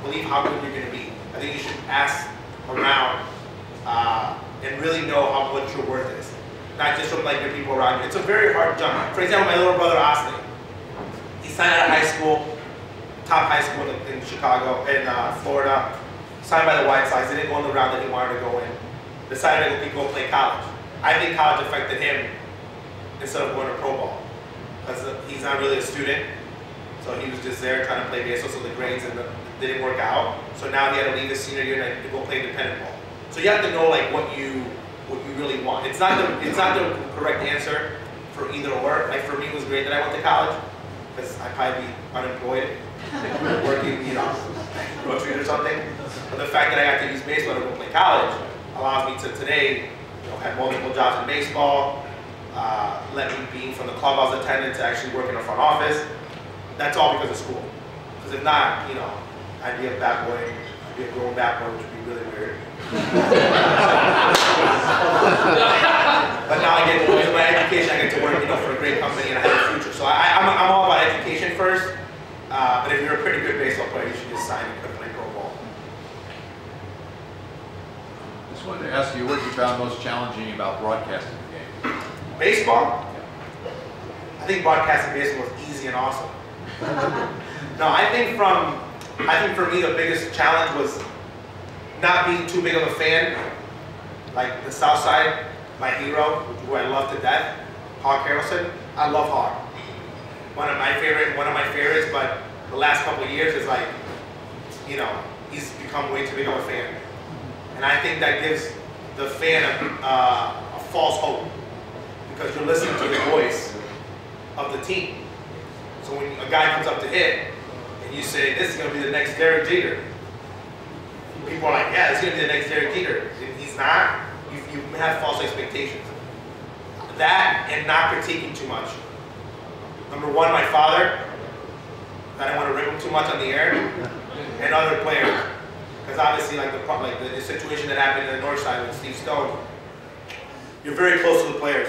believe how good you're going to be. I think you should ask around and really know what your worth is. Not just from like the people around you. It's a very hard jump. For example, my little brother Austin, he signed out of high school, top high school in Chicago, in Florida, signed by the White Sox, didn't go in the round that he wanted to go in, decided to go play college. I think college affected him instead of going to pro ball, because he's not really a student, so he was just there trying to play baseball, so the grades didn't work out. So now he had to leave his senior year and to go play independent ball. So you have to know like what you really want. It's not the correct answer for either or. Like for me, it was great that I went to college because I'd probably be unemployed, working, you know, groceries or something. But the fact that I got to use baseball to go play college allows me to today, you know, have multiple jobs in baseball. Let me be from the club I was attending to actually work in the front office. That's all because of school. Because if not, you know, I'd be a bad boy. I'd be a grown bad boy, which would be really weird. But now I get, with my education, I get to work, you know, for a great company and I have a future. So I'm all about education first. But if you're a pretty good baseball player, you should just sign and play pro ball. Just wanted to ask you what you found most challenging about broadcasting the game. Baseball? I think broadcasting baseball is easy and awesome. No, I think for me the biggest challenge was not being too big of a fan. Like the South Side, my hero, who I love to death, Hawk Harrelson. I love Hawk. One of my favorites, but the last couple of years is like, you know, he's become way too big of a fan. And I think that gives the fan a false hope because you're listening to the voice of the team. So when a guy comes up to hit and you say, this is going to be the next Derek Jeter, people are like, yeah, this is going to be the next Derek Jeter. If he's not, you have false expectations. That and not critiquing too much. Number one, my father, I don't want to rip him too much on the air, and other players. Because obviously, like the situation that happened in the North Side with Steve Stone, you're very close to the players.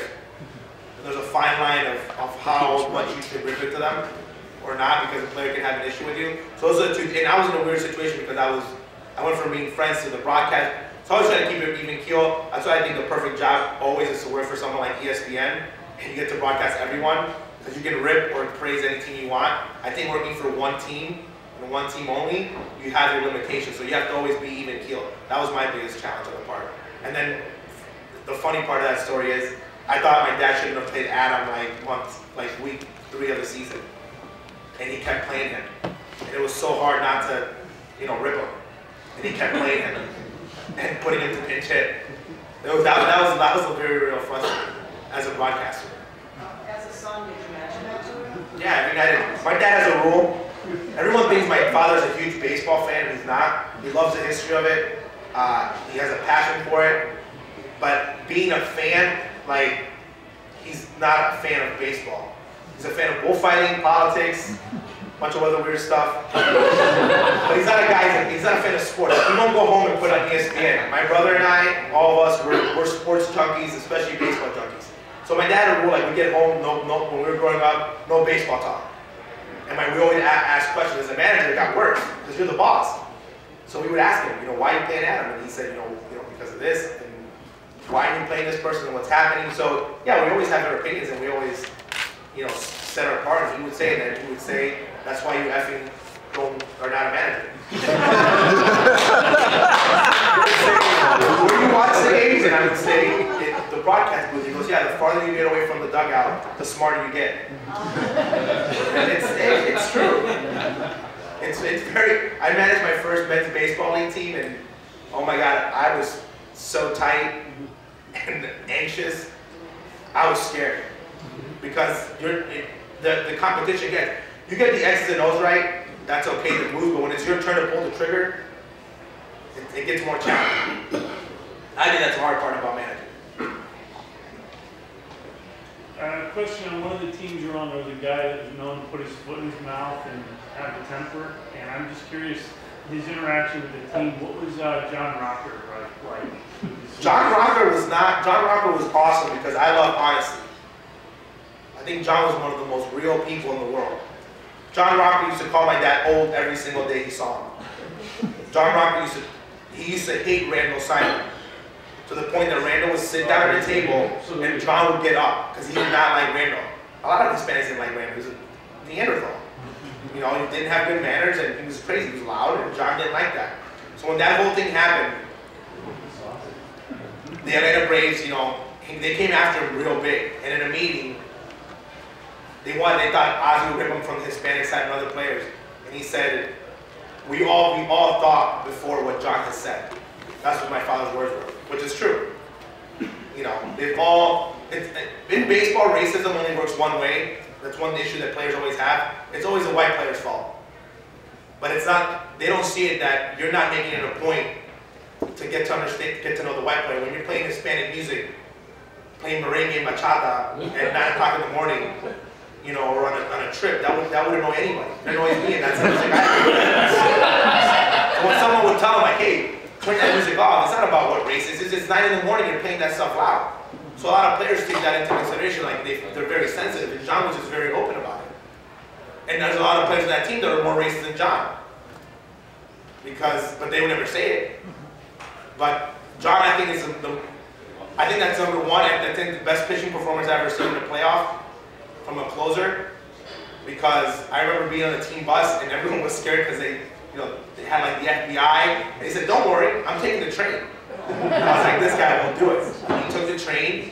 And there's a fine line of how much you should rip it to them or not, because a player can have an issue with you. So those are the two. And I was in a weird situation because I went from being friends to the broadcast. So I was trying to keep it even keel. That's why I think the perfect job always is to work for someone like ESPN, and you get to broadcast everyone. Because you can rip or praise any team you want. I think working for one team and one team only, you have your limitations. So you have to always be even keeled. That was my biggest challenge on the part. And then the funny part of that story is, I thought my dad shouldn't have played Adam like week 3 of the season, and he kept playing him. And it was so hard not to, you know, rip him. And he kept playing him and putting him to pinch hit. That was a very real frustrating as a broadcaster. As a son, did you mention that to him? Yeah, I mean, I did. My dad has a rule. Everyone thinks my father's a huge baseball fan. He's not. He loves the history of it. He has a passion for it. But being a fan, like, he's not a fan of baseball. He's a fan of bullfighting, politics, a bunch of other weird stuff. But he's not a guy, he's not a fan of sports. He won't go home and put on ESPN. My brother and I, all of us, we're sports junkies, especially baseball junkies. So my dad would rule, like, we get home, when we were growing up, no baseball talk. And we always ask questions. As a manager, it got worse, because you're the boss. So we would ask him, you know, why are you playing Adam? And he said, you know, because of this, and why are you playing this person, and what's happening? So, yeah, we always have our opinions, and we always, you know, set our part. And he would say that, he would say, that's why you effing are not a manager. Where you watch the games, and I would say, the broadcast booth, he goes, yeah, the farther you get away from the dugout, the smarter you get. And it's true. It's very, I managed my first men's baseball league team, and oh my God, I was so tight and anxious. I was scared because the competition gets, you get the X's and O's right, that's okay to move, but when it's your turn to pull the trigger, it gets more challenging. I think that's the hard part about managing. Question on one of the teams you're on, there was a guy that was known to put his foot in his mouth and have a temper, and I'm just curious, his interaction with the team, what was John Rocker like? John Rocker was awesome because I love honesty. I think John was one of the most real people in the world. John Rocker used to call my dad old every single day he saw him. John Rocker used to hate Randall Simon, to the point that Randall would sit down at a table and John would get up because he did not like Randall. A lot of Hispanics didn't like Randall. He was a Neanderthal. You know, he didn't have good manners and he was crazy. He was loud, and John didn't like that. So when that whole thing happened, the Atlanta Braves, you know, they came after him real big. And in a meeting, they thought Ozzie would rip him from the Hispanic side and other players. And he said, we all thought before what John has said. That's what my father's words were, which is true. You know, in baseball, racism only works one way. That's one issue that players always have. It's always the white player's fault. But it's not, they don't see it that you're not making it a point to get to understand, get to know the white player. When you're playing Hispanic music, playing merengue and bachata at 9 o'clock in the morning, you know, or on a trip, that would annoy anybody. It annoys me, and that's the music I do. So when someone would tell them, like, hey, turn that music off, it's not about what race it is. It's 9 in the morning, you're playing that stuff loud. So a lot of players take that into consideration, like they're very sensitive, and John was just very open about it. And there's a lot of players on that team that are more racist than John. But they would never say it. But John, I think, I think that's number one. I think the best pitching performance I've ever seen in a playoff from a closer. Because I remember being on the team bus and everyone was scared because they had like the FBI. And they said, "Don't worry, I'm taking the train." And I was like, "This guy won't do it." And he took the train,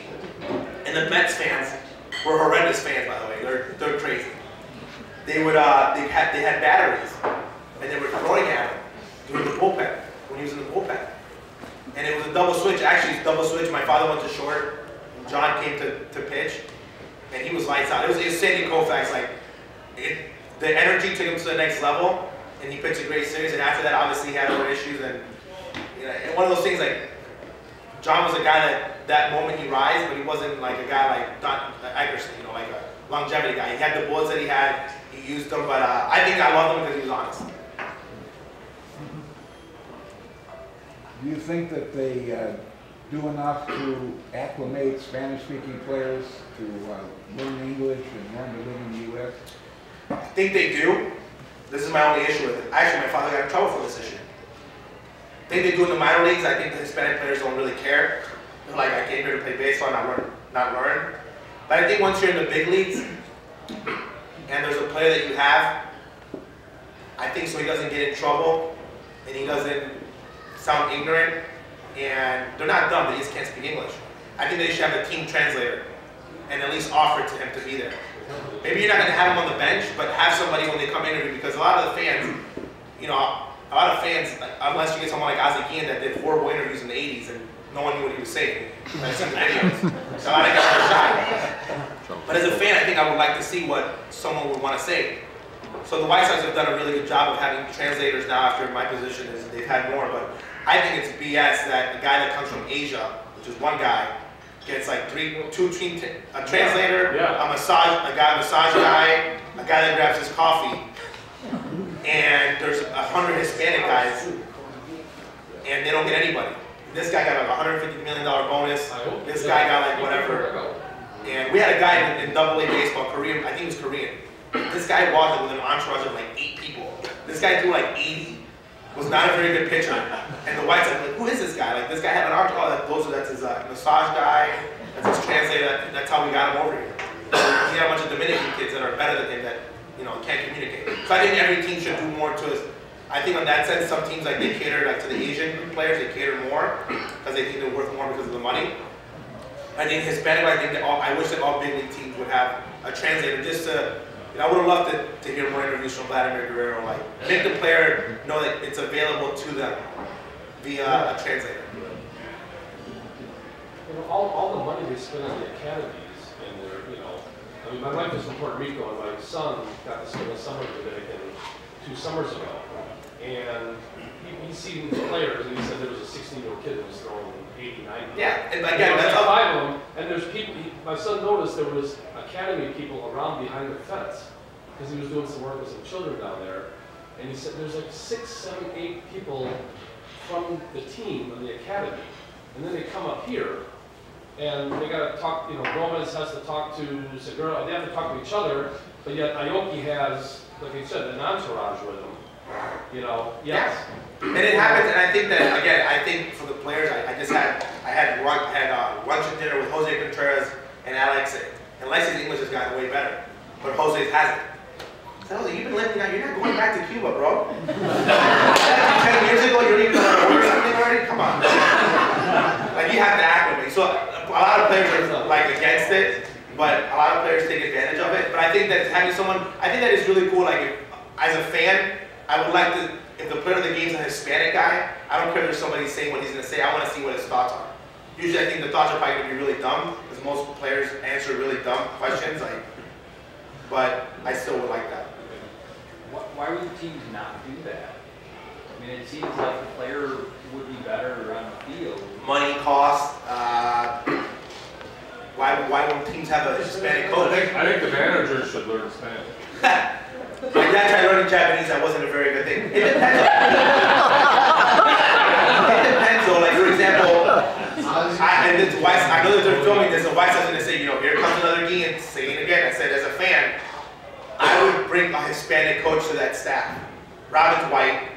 and the Mets fans were horrendous fans, by the way. They're crazy. They had batteries, and they were throwing at him during the bullpen when he was in the bullpen. And it was a double switch. Actually, it's double switch. My father went to short, and John came to pitch, and he was lights out. It was Sandy Koufax. Like, the energy took him to the next level, and he pitched a great series. And after that, obviously, he had other issues. And you know, and one of those things, like, John was a guy that moment he rise, but he wasn't like a guy like Don Eckerson, you know, like a longevity guy. He had the bullets that he had. He used them, but I think I loved him because he was honest. Do you think that they do enough to acclimate Spanish-speaking players to learn English and learn to live in the U.S.? I think they do. This is my only issue with it. Actually, my father got in trouble for this issue. I think they do in the minor leagues. I think the Hispanic players don't really care. They're like, I came here to play baseball, not learn. But I think once you're in the big leagues, and there's a player that you have, I think so he doesn't get in trouble, and he doesn't sound ignorant, and they're not dumb, they just can't speak English. I think they should have a team translator, and at least offer to him to be there. Maybe you're not going to have him on the bench, but have somebody when they come interview, because a lot of the fans, you know, a lot of fans, unless you get someone like Ozzie Guillen that did horrible interviews in the 80s, and no one knew what he was saying. I've seen the videos. So a lot of guys are shy. But as a fan, I think I would like to see what someone would want to say. So the White Sox have done a really good job of having translators now after my position is they've had more, but I think it's BS that a guy that comes from Asia, which is one guy, gets like a translator, a massage guy, a guy that grabs his coffee, and there's 100 Hispanic guys, and they don't get anybody. This guy got like a $150 million bonus. This guy got like whatever. And we had a guy in AA baseball, Korean, I think he was Korean. This guy walked with an entourage of like 8 people. This guy threw like 80, was not a very good pitcher. And the White Sox were like, who is this guy? Like, this guy had an entourage, that's his massage guy, that's his translator, that's how we got him over here. He had a bunch of Dominican kids that are better than him that, you know, can't communicate. So I think every team should do more to us. I think on that sense, some teams, like, they cater like to the Asian players, they cater more because they think they're worth more because of the money. I think Hispanic, I wish that all big league teams would have a translator just to, you know, I would have loved to hear more interviews from Vladimir Guerrero, like, make the player know that it's available to them via a translator. You know, all the money they spend on the academies, and they're, you know, I mean, my wife is from Puerto Rico, and my son got to spend a summer in Dominican 2 summers ago. And he's seen the players, and he said there was a 16-year-old kid that was throwing 80, 90. Yeah, and again, that's how 5 of them, and there's people, my son noticed there was academy people around behind the fence, because he was doing some work with some children down there, and he said there's like 6, 7, 8 people from the team of the academy, and then they come up here, and they got to talk, you know, Gomez has to talk to Segura, they have to talk to each other, but yet Aoki has, like I said, an entourage with them. you know, yes. And it happens, and I think that, again, I think for the players, I had lunch and dinner with Jose Contreras and Alex, and Alex's English has gotten way better, but Jose's hasn't. So Jose, you've been living out, you're not going back to Cuba, bro. 10 years ago, you don't even know how to order something already? Come on. Like, you have to acclimate. So a lot of players are like against it, but a lot of players take advantage of it. But I think that having someone, I think that is really cool. Like, if, as a fan, I would like to, if the player of the game is a Hispanic guy, I don't care if there's somebody saying what he's going to say. I want to see what his thoughts are. Usually I think the thoughts are probably going to be really dumb, because most players answer really dumb questions, like, but I still would like that. Why would the teams not do that? I mean, it seems like the player would be better on the field. Money, cost, why won't teams have a Hispanic coach? I think the manager should learn Spanish. My dad tried learning Japanese, that wasn't a very good thing. It depends. It depends though, like for example, I know that they're filming this, and Weiss is going to say, you know, here comes another D, and say it again. I said, as a fan, I would bring a Hispanic coach to that staff. Robin's white,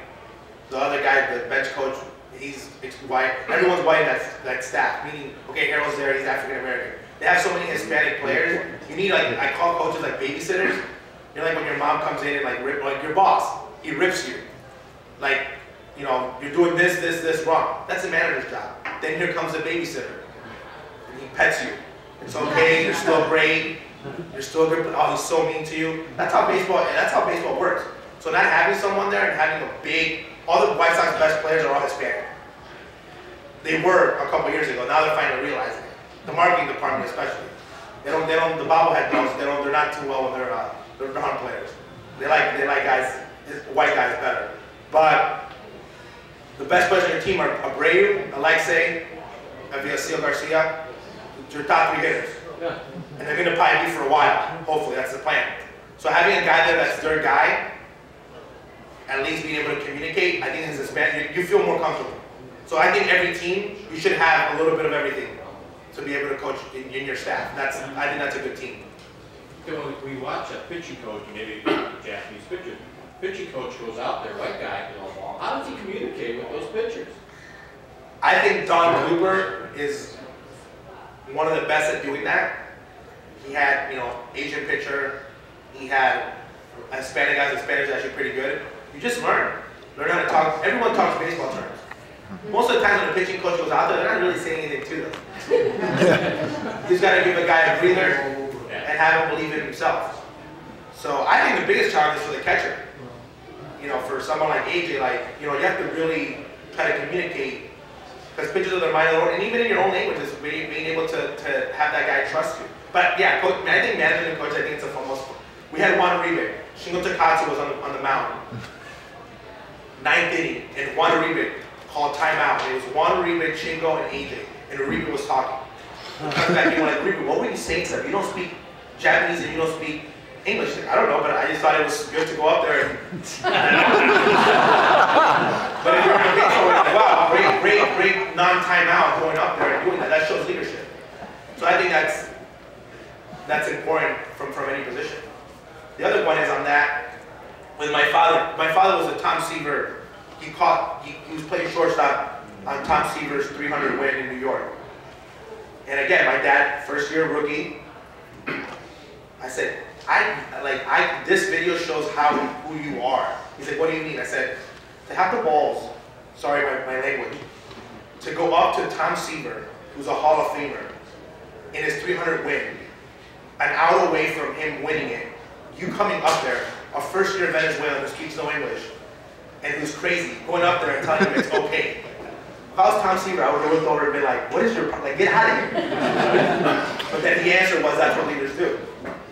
the other guy, the bench coach, he's white. Everyone's white in that staff, meaning, okay, Harold's there, he's African American. They have so many Hispanic players, you need like, I call coaches like babysitters. You know, like when your mom comes in and like your boss, he rips you. Like, you know, you're doing this wrong. That's a manager's job. Then here comes the babysitter. And he pets you. It's okay, you're still great. You're still good, but oh, he's so mean to you. That's how baseball works. So not having someone there and having all the White Sox best players are all Hispanic. They were a couple years ago, now they're finally realizing it. The marketing department especially. The bobblehead girls, they're not too well with their non-players. They like guys, white guys better. But the best players on your team are Abreu, Alexei, Avisail Garcia, your top 3 hitters. Yeah. And they're going to probably be for a while. Hopefully, that's the plan. So having a guy there that's their guy, at least being able to communicate, I think as a Hispanic, you feel more comfortable. So I think every team, you should have a little bit of everything to be able to coach in your staff. I think that's a good team. When we watch a pitching coach, maybe a Japanese pitcher, pitching coach goes out there, white guy, you know, how does he communicate with those pitchers? I think Don Cooper is one of the best at doing that. He had, you know, Asian pitcher. He had a Hispanic guy. The Spanish is actually pretty good. You just learn how to talk. Everyone talks baseball terms. Most of the time when a pitching coach goes out there, they're not really saying anything to them. You just got to give a guy a breather and have him believe in himself. So I think the biggest challenge is for the catcher. You know, for someone like AJ, like, you know, you have to really try to communicate, because pitchers are their mind, and even in your own language, is being able to have that guy trust you. But yeah, I think managing a coach, I think it's almost. We had Juan Uribe. Shingo Takatsu was on the mound. 9th inning, and Juan Uribe called timeout. And it was Juan Uribe, Shingo, and AJ, and Uribe was talking. He comes back and like, Uribe, what were you saying, sir? You don't speak Japanese and you don't speak English. I don't know, but I just thought it was good to go up there. And but if you're going to be wow, great non-timeout going up there and doing that. That shows leadership. So I think that's important from any position. The other one is on that with my father. My father was a Tom Seaver. He was playing shortstop on Tom Seaver's 300 win in New York. And again, my dad, first year rookie. I said, this video shows who you are. He's like, what do you mean? I said, to have the balls, sorry my language, to go up to Tom Seaver, who's a Hall of Famer, in his 300 win, an out away from him winning it, you coming up there, a first-year Venezuelan who speaks no English, and who's crazy, going up there and telling him it's okay. If I was Tom Seaver, I would have looked over and been like, what is your problem? Like, get out of here. But then the answer was, that's what leaders do.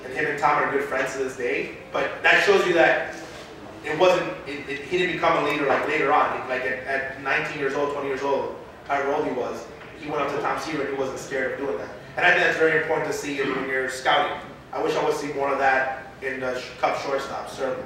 And him and Tom are good friends to this day. But that shows you that it wasn't, he didn't become a leader like later on. Like at 19 years old, 20 years old, however old he was, he went up to Tom Seaver and he wasn't scared of doing that. And I think that's very important to see when you're scouting. I wish I would see more of that in the Cup shortstop, certainly.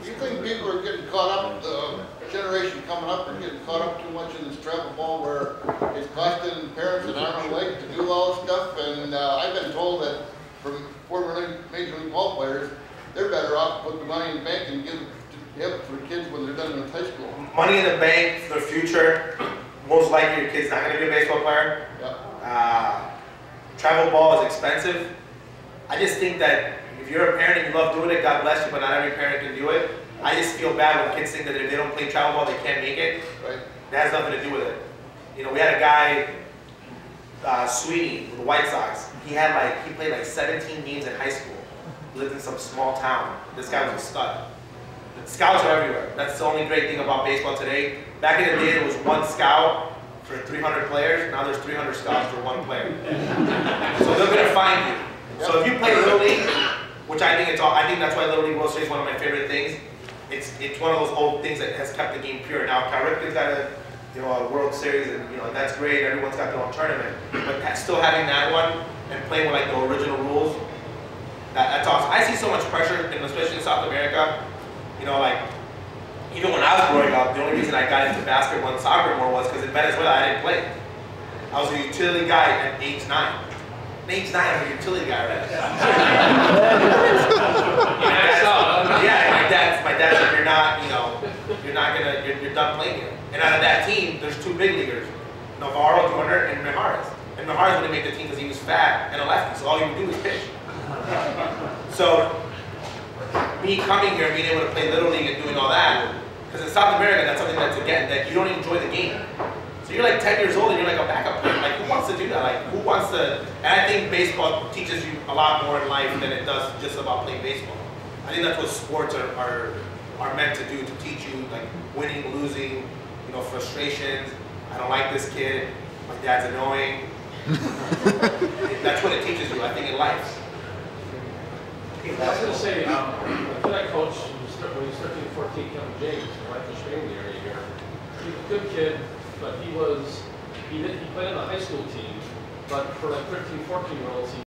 Do you think people are getting caught up, the generation coming up are getting caught up too much in this travel ball where it's costing parents an arm and a leg to do all this stuff? And I've been told that from former major league ball players they're better off putting the money in the bank and have it for the kids when they're done in high school. Money in the bank for the future. Most likely your kid's not going to be a baseball player. Yeah. Travel ball is expensive. I just think that if you're a parent and you love doing it, God bless you, but not every parent can do it. I just feel bad when kids think that if they don't play travel ball, they can't make it. Right. That has nothing to do with it. You know, we had a guy, Sweeney, with the White Sox. He played like 17 games in high school. He lived in some small town. This guy was a stud. Scouts are everywhere. That's the only great thing about baseball today. Back in the day, there was one scout for 300 players. Now there's 300 scouts for one player. So they're gonna find you. So if you play Little League, which I think that's why Little League World Series is one of my favorite things. It's one of those old things that has kept the game pure. Now Cal Ripken's got a World Series, and that's great. Everyone's got their own tournament, but still having that one and playing with like the original rules, that's awesome. I see so much pressure, and especially in South America. Like even when I was growing up, the only reason I got into basketball and soccer more was because in Venezuela I didn't play. I was a utility guy at age 9. At age 9, I'm a utility guy already. Yeah, my dad said, you're done playing here. And out of that team, there's 2 big leaguers, Navarro Jr. and Mijares. And Mijares wouldn't make the team because he was fat and a lefty, so all he would do was pitch. So me coming here, being able to play Little League and doing all that, because in South America, that's something that you don't enjoy the game. So you're like 10 years old and you're like a backup player. Like, who wants to do that? Like, who wants to? And I think baseball teaches you a lot more in life than it does just about playing baseball. I think that's what sports are meant to do, to teach you, like, winning, losing, frustrations. I don't like this kid. My dad's annoying. That's what it teaches you, I think, in life. I was going to say, the kid I coached, when he was 13, 14, Kevin James, my wife was training the area here. He was a good kid, but he played in the high school team, but for like 13, 14-year-olds,